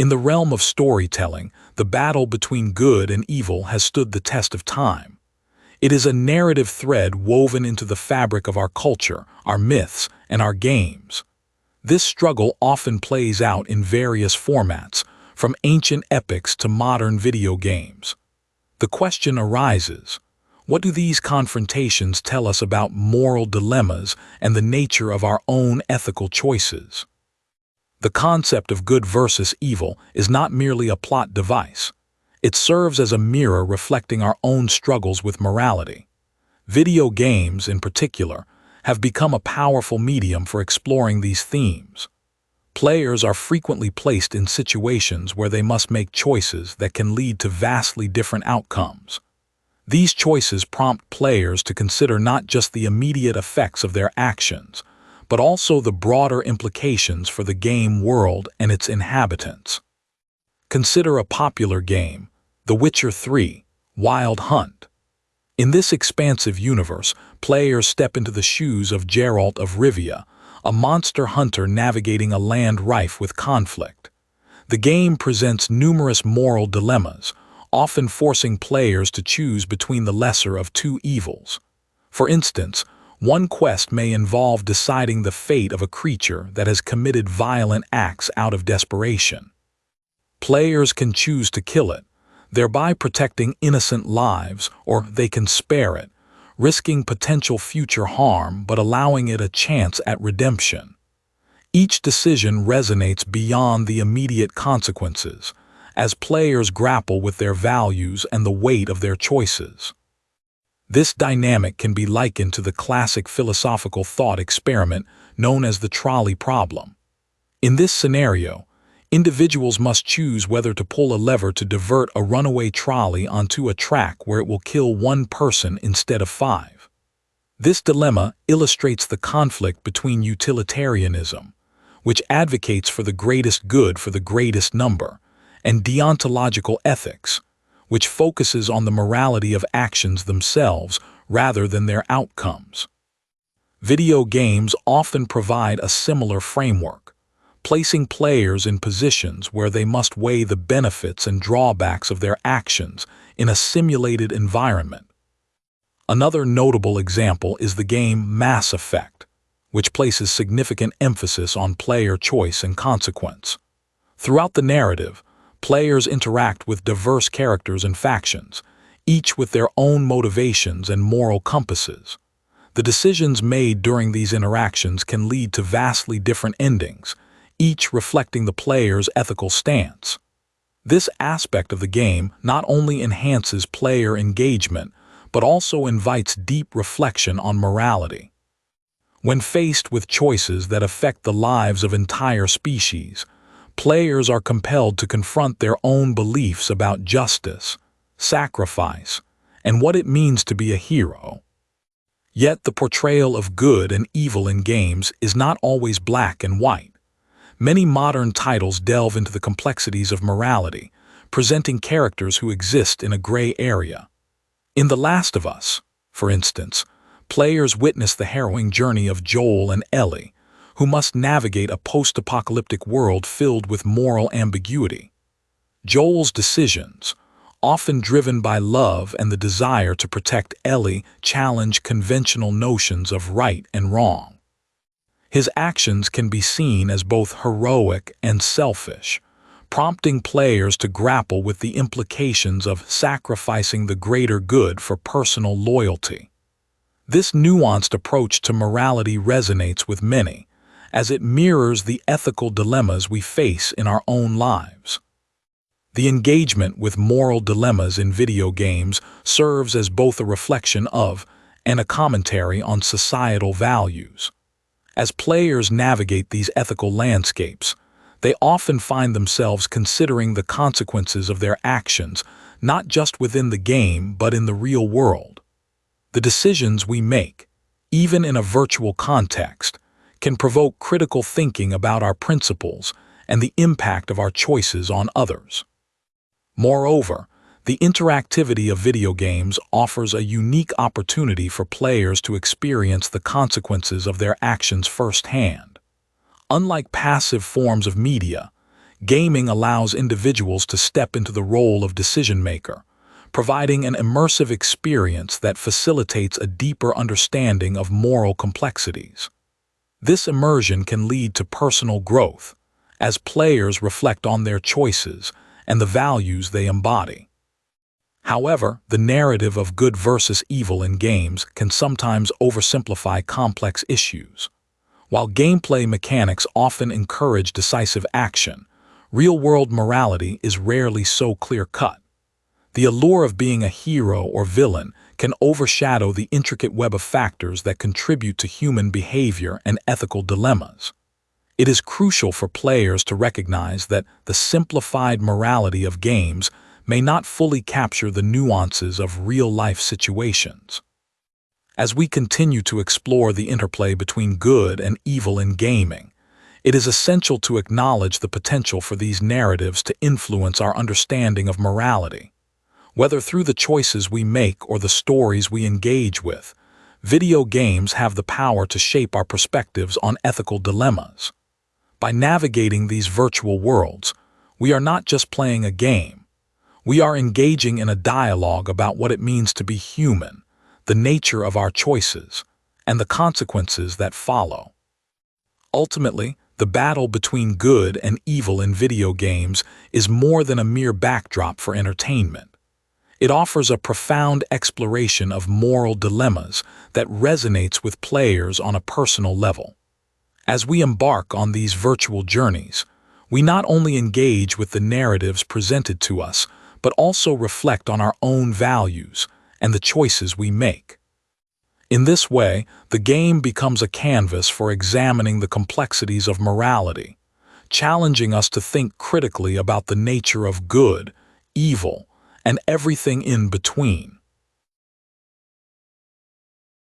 In the realm of storytelling, the battle between good and evil has stood the test of time. It is a narrative thread woven into the fabric of our culture, our myths, and our games. This struggle often plays out in various formats, from ancient epics to modern video games. The question arises, what do these confrontations tell us about moral dilemmas and the nature of our own ethical choices? The concept of good versus evil is not merely a plot device. It serves as a mirror reflecting our own struggles with morality. Video games, in particular, have become a powerful medium for exploring these themes. Players are frequently placed in situations where they must make choices that can lead to vastly different outcomes. These choices prompt players to consider not just the immediate effects of their actions, but also the broader implications for the game world and its inhabitants. Consider a popular game, The Witcher 3: Wild Hunt. In this expansive universe, players step into the shoes of Geralt of Rivia, a monster hunter navigating a land rife with conflict. The game presents numerous moral dilemmas, often forcing players to choose between the lesser of two evils. For instance, one quest may involve deciding the fate of a creature that has committed violent acts out of desperation. Players can choose to kill it, thereby protecting innocent lives, or they can spare it, risking potential future harm but allowing it a chance at redemption. Each decision resonates beyond the immediate consequences, as players grapple with their values and the weight of their choices. This dynamic can be likened to the classic philosophical thought experiment known as the trolley problem. In this scenario, individuals must choose whether to pull a lever to divert a runaway trolley onto a track where it will kill one person instead of 5. This dilemma illustrates the conflict between utilitarianism, which advocates for the greatest good for the greatest number, and deontological ethics, which focuses on the morality of actions themselves rather than their outcomes. Video games often provide a similar framework, placing players in positions where they must weigh the benefits and drawbacks of their actions in a simulated environment. Another notable example is the game Mass Effect, which places significant emphasis on player choice and consequence. Throughout the narrative, players interact with diverse characters and factions, each with their own motivations and moral compasses. The decisions made during these interactions can lead to vastly different endings, each reflecting the player's ethical stance. This aspect of the game not only enhances player engagement, but also invites deep reflection on morality. When faced with choices that affect the lives of entire species, players are compelled to confront their own beliefs about justice, sacrifice, and what it means to be a hero. Yet the portrayal of good and evil in games is not always black and white. Many modern titles delve into the complexities of morality, presenting characters who exist in a gray area. In The Last of Us, for instance, players witness the harrowing journey of Joel and Ellie, who must navigate a post-apocalyptic world filled with moral ambiguity. Joel's decisions, often driven by love and the desire to protect Ellie, challenge conventional notions of right and wrong. His actions can be seen as both heroic and selfish, prompting players to grapple with the implications of sacrificing the greater good for personal loyalty. This nuanced approach to morality resonates with many, as it mirrors the ethical dilemmas we face in our own lives. The engagement with moral dilemmas in video games serves as both a reflection of and a commentary on societal values. As players navigate these ethical landscapes, they often find themselves considering the consequences of their actions, not just within the game but in the real world. The decisions we make, even in a virtual context, can provoke critical thinking about our principles and the impact of our choices on others. Moreover, the interactivity of video games offers a unique opportunity for players to experience the consequences of their actions firsthand. Unlike passive forms of media, Gaming allows individuals to step into the role of decision-maker, providing an immersive experience that facilitates a deeper understanding of moral complexities. This immersion can lead to personal growth, as players reflect on their choices and the values they embody. However, the narrative of good versus evil in games can sometimes oversimplify complex issues. While gameplay mechanics often encourage decisive action, real-world morality is rarely so clear-cut. The allure of being a hero or villain can overshadow the intricate web of factors that contribute to human behavior and ethical dilemmas. It is crucial for players to recognize that the simplified morality of games may not fully capture the nuances of real-life situations. As we continue to explore the interplay between good and evil in gaming, it is essential to acknowledge the potential for these narratives to influence our understanding of morality. Whether through the choices we make or the stories we engage with, video games have the power to shape our perspectives on ethical dilemmas. By navigating these virtual worlds, we are not just playing a game. We are engaging in a dialogue about what it means to be human, the nature of our choices, and the consequences that follow. Ultimately, the battle between good and evil in video games is more than a mere backdrop for entertainment. It offers a profound exploration of moral dilemmas that resonates with players on a personal level. As we embark on these virtual journeys, we not only engage with the narratives presented to us, but also reflect on our own values and the choices we make. In this way, the game becomes a canvas for examining the complexities of morality, challenging us to think critically about the nature of good, evil, and everything in between.